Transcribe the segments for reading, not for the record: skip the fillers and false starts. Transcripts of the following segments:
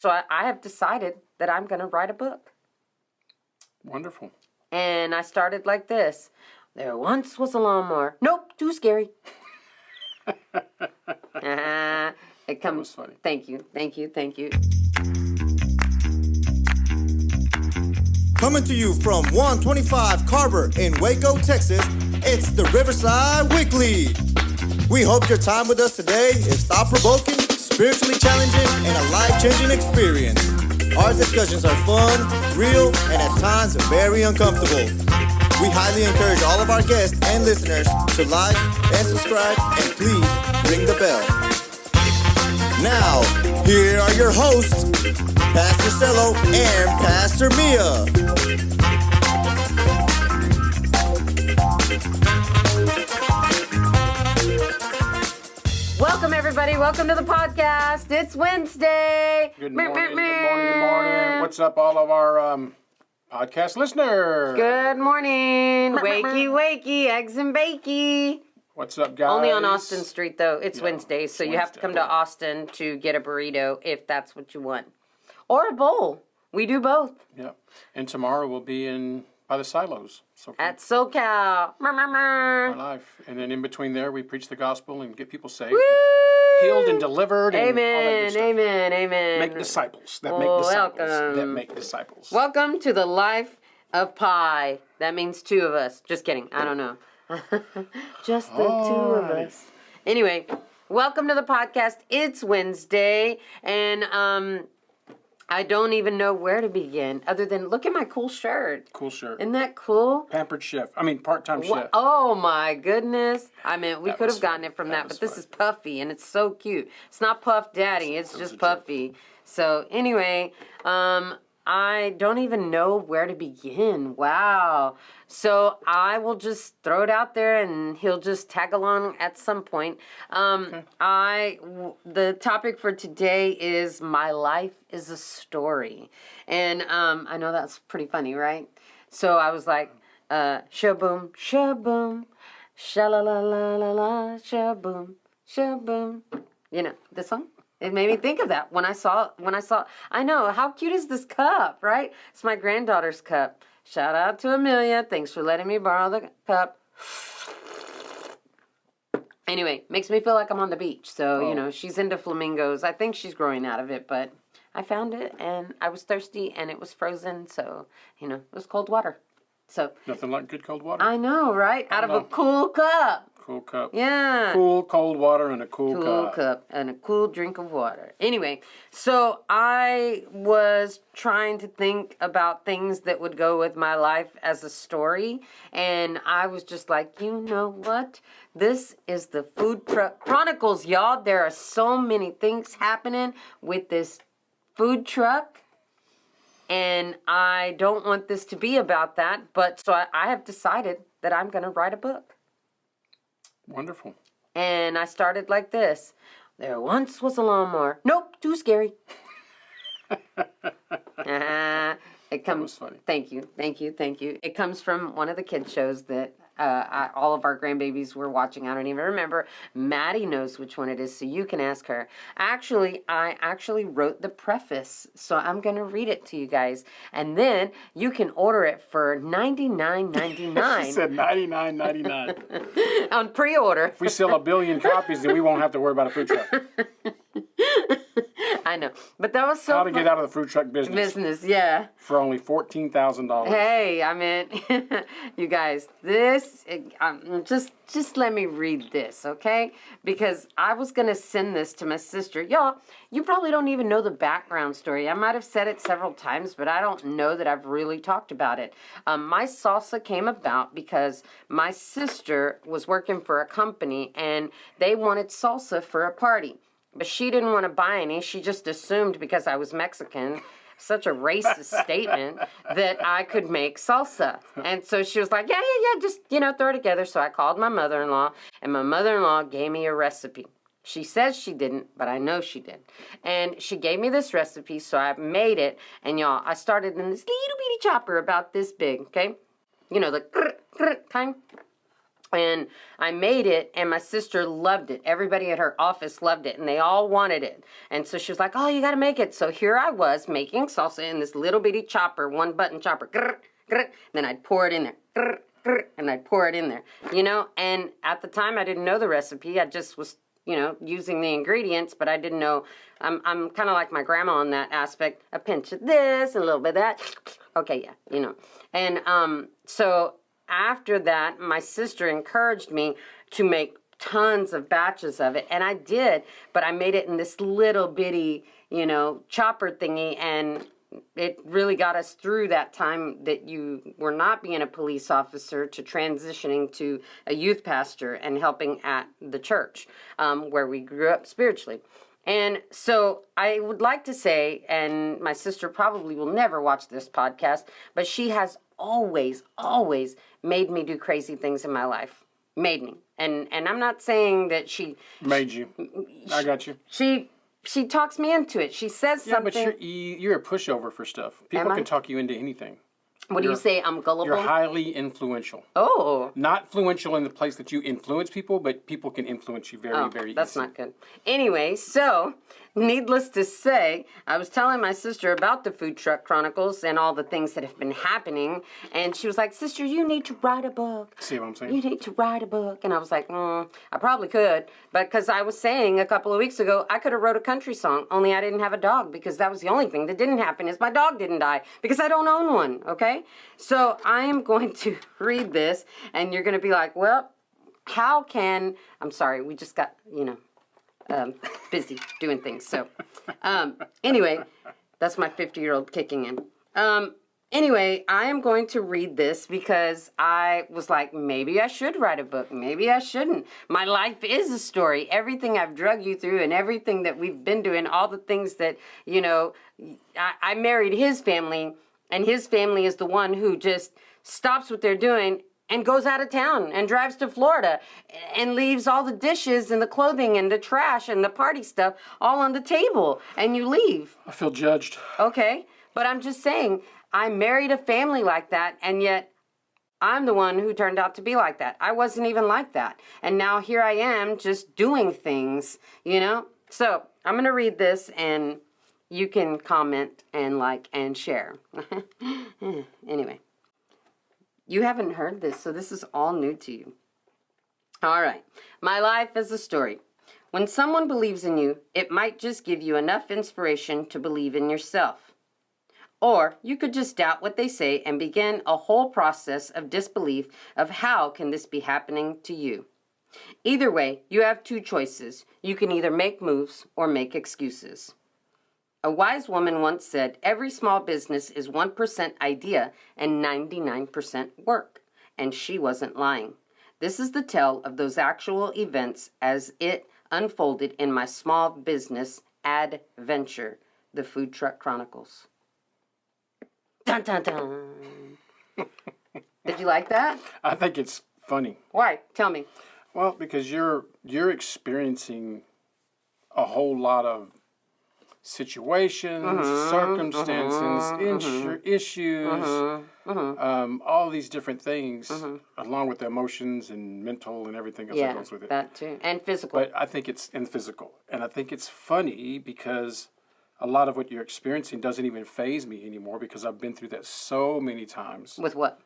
So I have decided that I'm going to write a book. Wonderful. And I started like this. There once was a lawnmower. Nope, too scary. It comes. That was funny. Thank you. Coming to you from 125 Carver in Waco, Texas, it's the Riverside Weekly. We hope your time with us today is thought-provoking, spiritually challenging, and a life-changing experience. Our discussions are fun, real, and at times very uncomfortable. We highly encourage all of our guests and listeners to like and subscribe, and please ring the bell. Now, here are your hosts, Pastor Cello and Pastor Mia. Welcome, everybody. Welcome to the podcast. It's Wednesday. Good morning. What's up, all of our podcast listeners? Good morning. Wakey, eggs and bakey. What's up, guys? Only on Austin Street, though. It's No, Wednesday, so it's you have to come to Wednesday. Austin to get a burrito if that's what you want. Or a bowl. We do both. Yep. And tomorrow we'll be by the silos. So At SoCal. our life. And then in between there, we preach the gospel and get people saved, Woo! healed and delivered. And all that good stuff. Amen. Make disciples. Welcome. Make disciples. Welcome to the life of pie. That means two of us. Just kidding. I don't know. Just the two of Alrighty. us. Anyway, welcome to the podcast. It's Wednesday, and I don't even know where to begin other than look at my cool shirt. Cool shirt. Isn't that cool? Pampered chef. Part-time chef. Oh my goodness. I mean, we That could was have gotten fun. it from That that, was but this fun. is Puffy and it's so cute. It's not Puff Daddy, it's was just a joke. Puffy. So anyway, I don't even know where to begin. Wow. So I will just throw it out there and he'll just tag along at some point. The topic for today is my life is a story. And I know that's pretty funny, right? So I was like, shaboom, shaboom, sha-la-la-la-la-la, shaboom, shaboom. You know, this song? It made me think of that when I saw, I know, how cute is this cup, right? It's my granddaughter's cup. Shout out to Amelia. Thanks for letting me borrow the cup. Anyway, makes me feel like I'm on the beach. So, you know, she's into flamingos. I think she's growing out of it, but I found it and I was thirsty and it was frozen. So, you know, it was cold water. So, Nothing like good cold water. I know, right? Out of a know. cool cup. Cool cup. Yeah. Cool cold water and a cool cup. And a cool drink of water. Anyway, so I was trying to think about things that would go with my life as a story, and I was just like, you know what? This is the Food Truck Chronicles, y'all. There are so many things happening with this food truck, and I don't want this to be about that, but so I have decided that I'm going to write a book. Wonderful. And I started like this. There once was a lawnmower. Nope, too scary. It comes. was funny. Thank you. It comes from one of the kids shows that all of our grandbabies were watching. I don't even remember. Maddie knows which one it is, so you can ask her. Actually, I wrote the preface, so I'm gonna read it to you guys, and then you can order it for $99.99. She said $99.99. On pre-order. If we sell 1 billion copies, then we won't have to worry about a food truck. I know, but that was so. How to get out of the food truck business Yeah. for only $14,000. Hey, I mean, you guys, just let me read this, okay? Because I was going to send this to my sister. Y'all, you probably don't even know the background story. I might have said it several times, but I don't know that I've really talked about it. My salsa came about because my sister was working for a company, and they wanted salsa for a party. But she didn't want to buy any. She just assumed because I was Mexican, such a racist statement, that I could make salsa. And so she was like, yeah, just, throw it together. So I called my mother-in-law, and my mother-in-law gave me a recipe. She says she didn't, but I know she did. And she gave me this recipe, so I made it. And y'all, I started in this little bitty chopper about this big, okay? You know, the kind. And I made it, and my sister loved it. Everybody at her office loved it, and they all wanted it. And so she was like, oh, you got to make it. So here I was making salsa in this little bitty chopper, one-button chopper. Grr, grr. Then I'd pour it in there. Grr, grr, and I'd pour it in there, you know. And at the time, I didn't know the recipe. I just was, you know, using the ingredients, but I didn't know. I'm kind of like my grandma on that aspect. A pinch of this, and a little bit of that. Okay, yeah, you know. And so after that, my sister encouraged me to make tons of batches of it, and I did, but I made it in this little bitty, you know, chopper thingy, and it really got us through that time that you were not being a police officer to transitioning to a youth pastor and helping at the church where we grew up spiritually. And so I would like to say, and my sister probably will never watch this podcast, but she has always made me do crazy things in my life. Made me. And I'm not saying that she... Made you. I got you. She talks me into it. She says something... Yeah, but you're a pushover for stuff. People can talk you into anything. What do you say? I'm gullible? You're highly influential. Oh. Not influential in the place that you influence people, but people can influence you very easily. That's not good. Anyway, so, needless to say, I was telling my sister about the Food Truck Chronicles and all the things that have been happening, and she was like, sister, you need to write a book. See what I'm saying? You need to write a book. And I was like, I probably could, but because I was saying a couple of weeks ago, I could have wrote a country song, only I didn't have a dog, because that was the only thing that didn't happen is my dog didn't die, because I don't own one, okay? So I am going to read this, and you're going to be like, well, how can... I'm sorry, we just got, busy doing things. So anyway, that's my 50-year-old kicking in. Anyway, I am going to read this because I was like, maybe I should write a book. Maybe I shouldn't. My life is a story. Everything I've drug you through and everything that we've been doing, all the things that, I married his family, and his family is the one who just stops what they're doing and goes out of town and drives to Florida and leaves all the dishes and the clothing and the trash and the party stuff all on the table, and you leave. I feel judged. Okay, but I'm just saying, I married a family like that, and yet I'm the one who turned out to be like that. I wasn't even like that. And now here I am just doing things, So I'm going to read this, and you can comment and like and share. Anyway, you haven't heard this, so this is all new to you. All right. My life is a story. When someone believes in you, it might just give you enough inspiration to believe in yourself. Or you could just doubt what they say and begin a whole process of disbelief of how can this be happening to you. Either way, you have two choices. You can either make moves or make excuses. A wise woman once said, every small business is 1% idea and 99% work. And she wasn't lying. This is the tale of those actual events as it unfolded in my small business adventure, the Food Truck Chronicles. Dun, dun, dun. Did you like that? I think it's funny. Why? Tell me. Well, because you're experiencing a whole lot of situations, circumstances, issues, all these different things, along with the emotions and mental and everything else that goes with it. That too, and physical. But I think it's in physical, and I think it's funny because a lot of what you're experiencing doesn't even faze me anymore because I've been through that so many times. With what?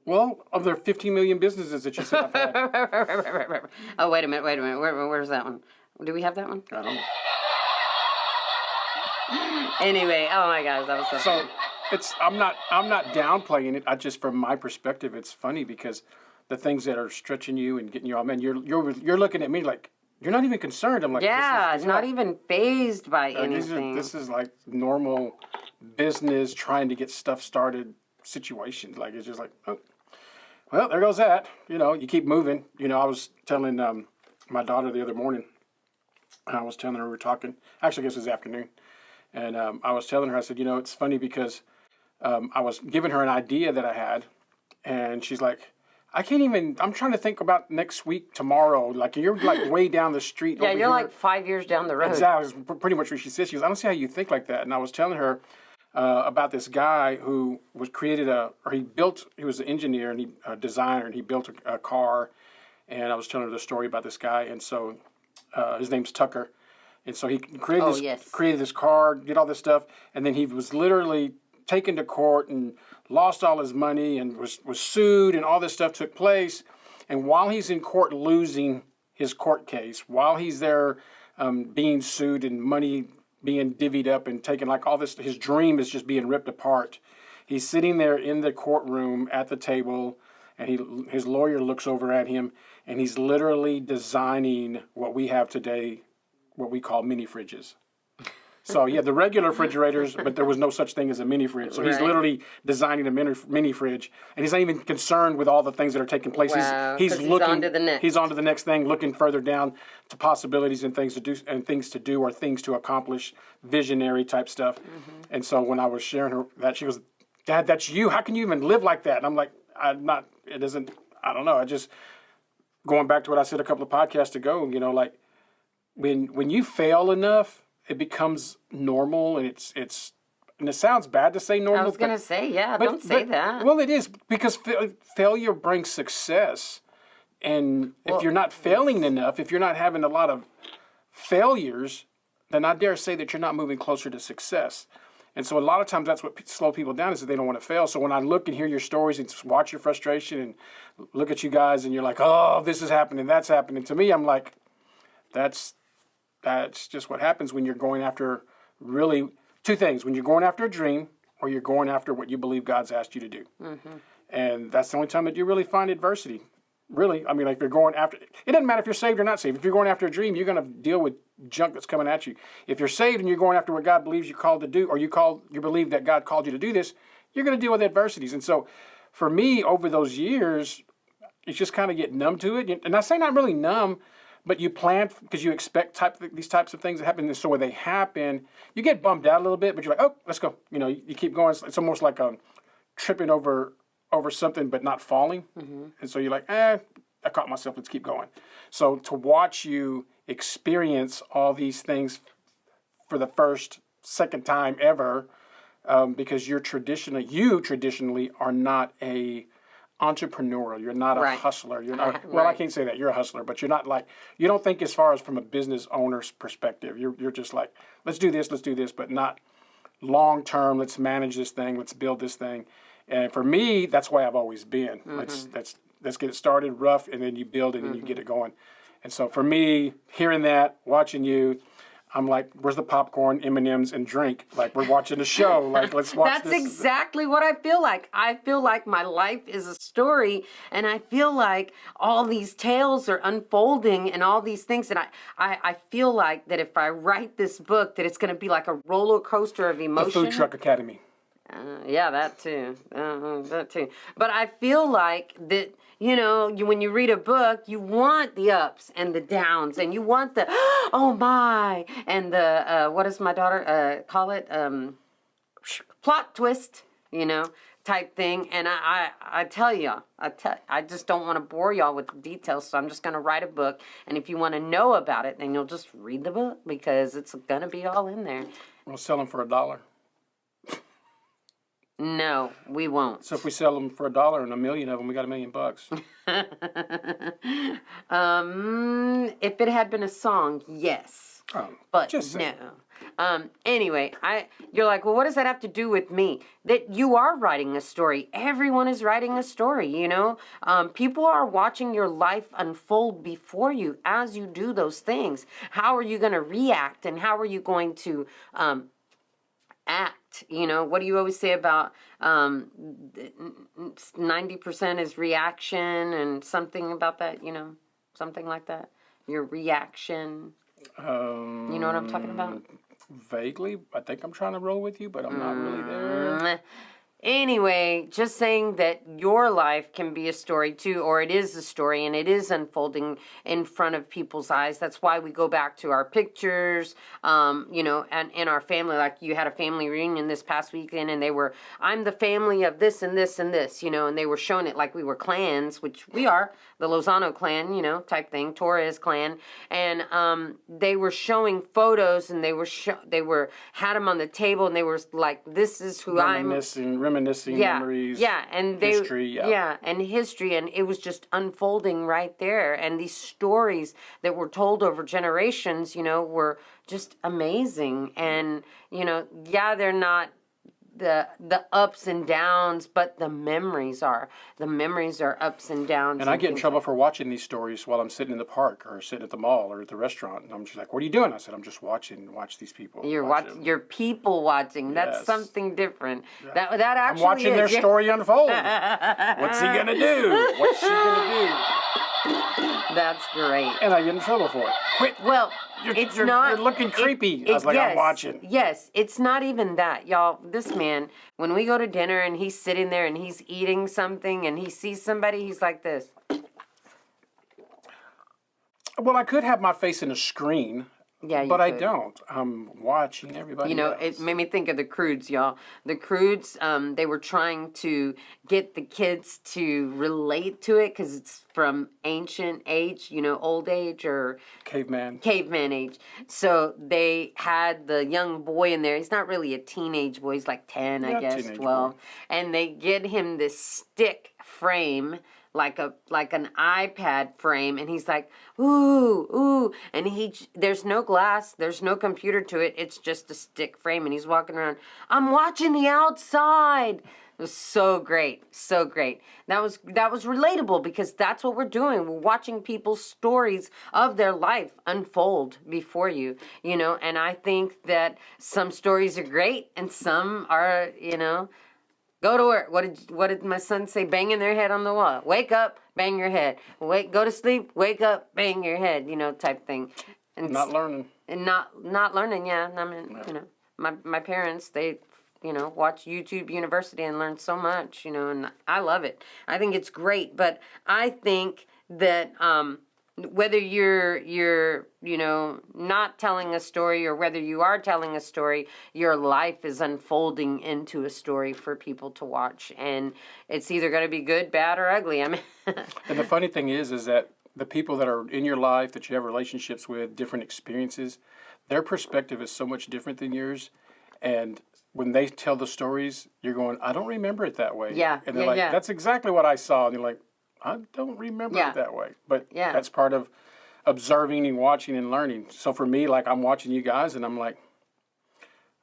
Well, of the 15 million businesses that you said I've had. Oh, wait a minute. Where's that one? Do we have that one? I don't know. Anyway, oh my gosh, that was so funny. I'm not downplaying it. I just, from my perspective, it's funny because the things that are stretching you and getting you all, man, you're looking at me like you're not even concerned. I'm like, yeah, not even fazed by anything. This is like normal business trying to get stuff started situations. Like it's just like, oh, well, there goes that. You keep moving. I was telling my daughter the other morning. I was telling her we were talking. Actually, I guess it was afternoon. And I was telling her, I said, it's funny because I was giving her an idea that I had. And she's like, I'm trying to think about next week, tomorrow. Like, you're like way down the street. Yeah, you're like 5 years down the road. Exactly. That's pretty much what she said. She goes, I don't see how you think like that. And I was telling her about this guy who was he was an engineer and a designer, and he built a car. and I was telling her the story about this guy, and so his name's Tucker, and so he created this car, did all this stuff, and then he was literally taken to court and lost all his money and was sued, and all this stuff took place. And while he's in court losing his court case, while he's there being sued and money being divvied up and taken, like all this, his dream is just being ripped apart. He's sitting there in the courtroom at the table, and his lawyer looks over at him, and he's literally designing what we have today, what we call mini fridges. So he had the regular refrigerators, but there was no such thing as a mini fridge. So he's literally designing a mini fridge, and he's not even concerned with all the things that are taking place. Wow, he's looking. On to the next. He's on to the next thing, looking further down to possibilities and things to do, or things to accomplish, visionary type stuff. Mm-hmm. And so when I was sharing her that, she goes, "Dad, that's you. How can you even live like that?" And I'm like, "I'm not. It isn't. I don't know. I just going back to what I said a couple of podcasts ago. You know, like when you fail enough, it becomes normal, and it's and it sounds bad to say normal. I was gonna say, don't say that. Well, it is, because failure brings success, and if you're not failing enough, if you're not having a lot of failures, then I dare say that you're not moving closer to success. And so a lot of times that's what slow people down, is that they don't want to fail. So when I look and hear your stories and watch your frustration and look at you guys, and you're like, oh, this is happening, that's happening. To me, I'm like, that's just what happens when you're going after really two things: when you're going after a dream, or you're going after what you believe God's asked you to do. Mm-hmm. And that's the only time that you really find adversity. Really, I mean, like, if you're going after, it doesn't matter if you're saved or not saved. If you're going after a dream, you're going to deal with junk that's coming at you. If you're saved and you're going after what God believes you're called to do, or you believe that God called you to do this, you're going to deal with adversities. And so, for me, over those years, you just kind of get numb to it. And I say not really numb, but you plan because you expect these types of things to happen. And so when they happen, you get bummed out a little bit, but you're like, oh, let's go. You know, you keep going. It's almost like tripping over something but not falling. Mm-hmm. And so you're like, I caught myself, let's keep going. So to watch you experience all these things for the second time ever, because you traditionally are not a entrepreneur, you're not a hustler, you're not, well, I can't say that, you're a hustler, but you're not like, you don't think as far as from a business owner's perspective. You're just like, let's do this, but not long term, let's manage this thing, let's build this thing. And for me, that's why I've always been. Mm-hmm. Let's get it started rough, and then you build it, and you get it going. And so for me, hearing that, watching you, I'm like, where's the popcorn, M&Ms, and drink? Like, we're watching a show. Like, let's watch this. That's exactly what I feel like. I feel like my life is a story, and I feel like all these tales are unfolding and all these things. And I feel like that if I write this book, that it's going to be like a roller coaster of emotion. The Food Truck Academy. Yeah, that too. That too. But I feel like that, you know, when you read a book, you want the ups and the downs, and you want the, oh my, and the, what does my daughter call it? Plot twist, you know, type thing. And I tell y'all, I just don't want to bore y'all with the details, so I'm just going to write a book. And if you want to know about it, then you'll just read the book, because it's going to be all in there. We'll sell them for $1. No, we won't. So if we sell them for $1 and 1 million of them, we got $1 million. If it had been a song, yes. But no. Anyway, you're like, well, what does that have to do with me? That you are writing a story. Everyone is writing a story, you know? People are watching your life unfold before you as you do those things. How are you going to react, and how are you going to act? You know, what do you always say about 90% is reaction, and something about that, you know, something like that? Your reaction. You know what I'm talking about? Vaguely. I think I'm trying to roll with you, but I'm not really there. Anyway, just saying that your life can be a story too, or it is a story, and it is unfolding in front of people's eyes. That's why we go back to our pictures, you know, and in our family. Like, you had a family reunion this past weekend, and I'm the family of this and this and this, you know, and they were showing it like we were clans, which we are, the Lozano clan, you know, type thing, Torres clan, and they were showing photos, and they had them on the table, and they were like, this is who I'm. reminiscing memories. And history, and history, and it was just unfolding right there. And these stories that were told over generations, were just amazing. And they're not the ups and downs, but the memories are ups and downs. And I get in trouble for watching these stories while I'm sitting in the park or sitting at the mall or at the restaurant. And I'm just like, "What are you doing?" I said, "I'm just watch these people." You're people watching. That's Yes. something different. That actually I'm watching is. their story unfold. What's he gonna do? What's she gonna do? That's great. And I get in trouble for it. Quit. Well, You're looking creepy. I was like, I'm watching. Yes, it's not even that, y'all. This man, when we go to dinner and he's sitting there and he's eating something and he sees somebody, he's like this. Well, I could have my face in a screen. Yeah, you but I could. don't. I'm watching everybody else. It made me think of the Croods, y'all. The Croods, they were trying to get the kids to relate to it because it's from ancient age, old age or Caveman age. So they had the young boy in there. He's not really a teenage boy. He's like 10, I guess, teenage 12. boy. And they get him this stick frame like an iPad frame, and he's like, ooh, and there's no glass, there's no computer to it, it's just a stick frame, and he's walking around, I'm watching the outside. It was so great. That was relatable because that's what we're doing. We're watching people's stories of their life unfold before you, and I think that some stories are great and some are, go to work. What did my son say? Banging their head on the wall. Wake up, bang your head. Go to sleep, wake up, bang your head, type thing. And not learning. And not learning, yeah. I mean, my parents, they, watch YouTube University and learn so much, and I love it. I think it's great, but I think that whether you're not telling a story or whether you are telling a story, your life is unfolding into a story for people to watch, and it's either going to be good, bad, or ugly. I mean, and the funny thing is that the people that are in your life that you have relationships with, different experiences, their perspective is so much different than yours, and when they tell the stories, you're going, I don't remember it that way. Yeah, and they're that's exactly what I saw, and you're like, I don't remember it that way. But that's part of observing and watching and learning. So for me, like, I'm watching you guys and I'm like,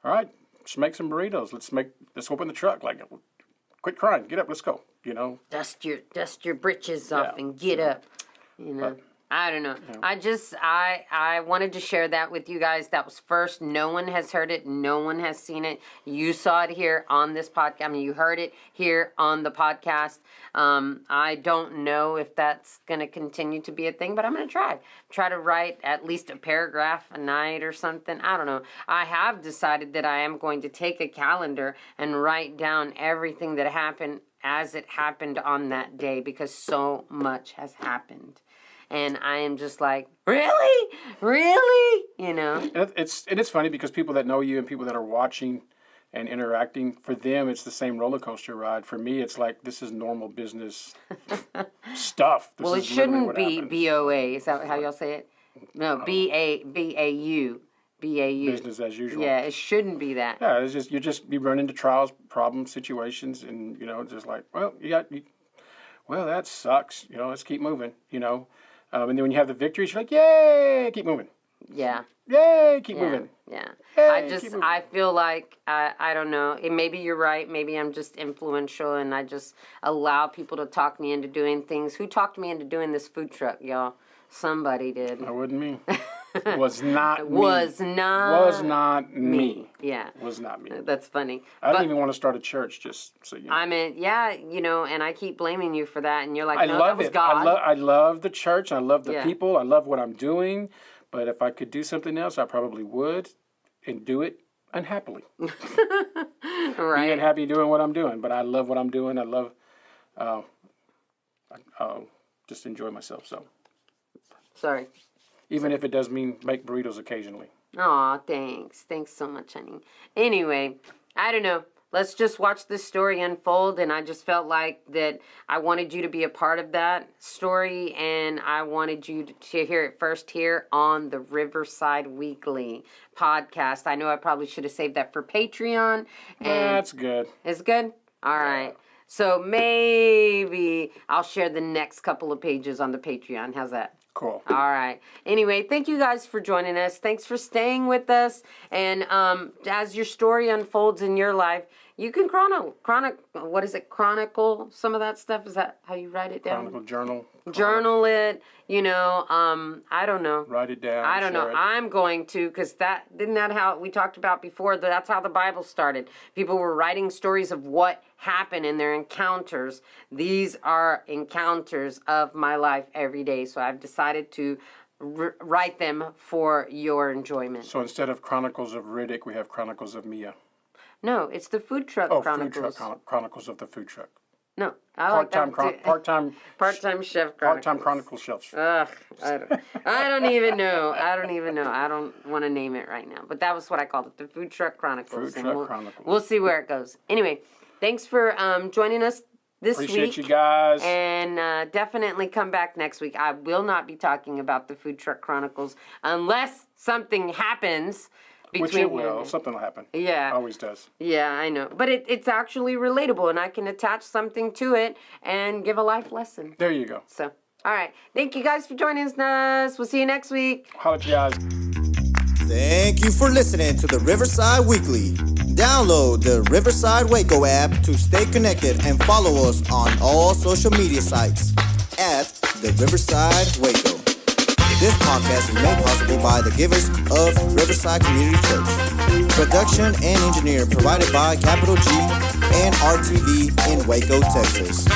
all right, let's make some burritos. Let's open the truck. Like, quit crying. Get up. Let's go. Dust your britches off and get up. But, I don't know. I wanted to share that with you guys. That was first. No one has heard it. No one has seen it. You saw it here on this podcast. I mean, you heard it here on the podcast. I don't know if that's going to continue to be a thing, but I'm going to try. Try to write at least a paragraph a night or something. I don't know. I have decided that I am going to take a calendar and write down everything that happened as it happened on that day because so much has happened. And I am just like, really? And it's funny because people that know you and people that are watching and interacting, for them, it's the same roller coaster ride. For me, it's like, this is normal business stuff. Well, it shouldn't be BOA. Is that how y'all say it? No, BAU. Business as usual. Yeah, it shouldn't be that. Yeah, it's just, you run into trials, problems, situations, and, just like, well, well, that sucks. Let's keep moving, and then when you have the victories, you're like, yay, keep moving. Yeah. Yay, keep moving. Yeah. Yay, I feel like, I don't know, maybe you're right, maybe I'm just influential and I just allow people to talk me into doing things. Who talked me into doing this food truck, y'all? Somebody did. That wasn't me. Was not me. Was not me. Yeah. Was not me. That's funny. I didn't even want to start a church, just so you know. I mean, and I keep blaming you for that, and you're like, I no, love that was it. God. I love the church. I love the people. I love what I'm doing. But if I could do something else, I probably would, and do it unhappily. Right. Be unhappy doing what I'm doing. But I love what I'm doing. I love, just enjoy myself. So. Sorry. Even if it does mean make burritos occasionally. Aw, thanks. Thanks so much, honey. Anyway, I don't know. Let's just watch this story unfold, and I just felt like that I wanted you to be a part of that story, and I wanted you to hear it first here on the Riverside Weekly podcast. I know I probably should have saved that for Patreon. And that's good. It's good? All right. So maybe I'll share the next couple of pages on the Patreon. How's that? Cool. All right. Anyway, thank you guys for joining us. Thanks for staying with us. And as your story unfolds in your life, you can chronicle some of that stuff. Is that how you write it down? Journal it. I don't know. Write it down. I don't know. It. I'm going to, because isn't that how we talked about before? That's how the Bible started. People were writing stories of what happened in their encounters. These are encounters of my life every day. So I've decided to write them for your enjoyment. So instead of Chronicles of Riddick, we have Chronicles of Mia. No, it's the Food Truck Chronicles. Food truck, Chronicles of the Food Truck. No, I like that too. Part-time chef. Part-time Chronicle chefs. Ugh, I don't even know. I don't want to name it right now. But that was what I called it, the Food Truck Chronicles. Chronicles. We'll see where it goes. Anyway, thanks for joining us this week. Appreciate you guys. And definitely come back next week. I will not be talking about the Food Truck Chronicles unless something happens. Which it will. Something will happen. Yeah. Always does. Yeah, I know. But it's actually relatable, and I can attach something to it and give a life lesson. There you go. So, all right. Thank you guys for joining us. We'll see you next week. Holla at you guys. Thank you for listening to the Riverside Weekly. Download the Riverside Waco app to stay connected and follow us on all social media sites at the Riverside Waco. This podcast is made possible by the givers of Riverside Community Church. Production and engineering provided by Capital G and RTV in Waco, Texas.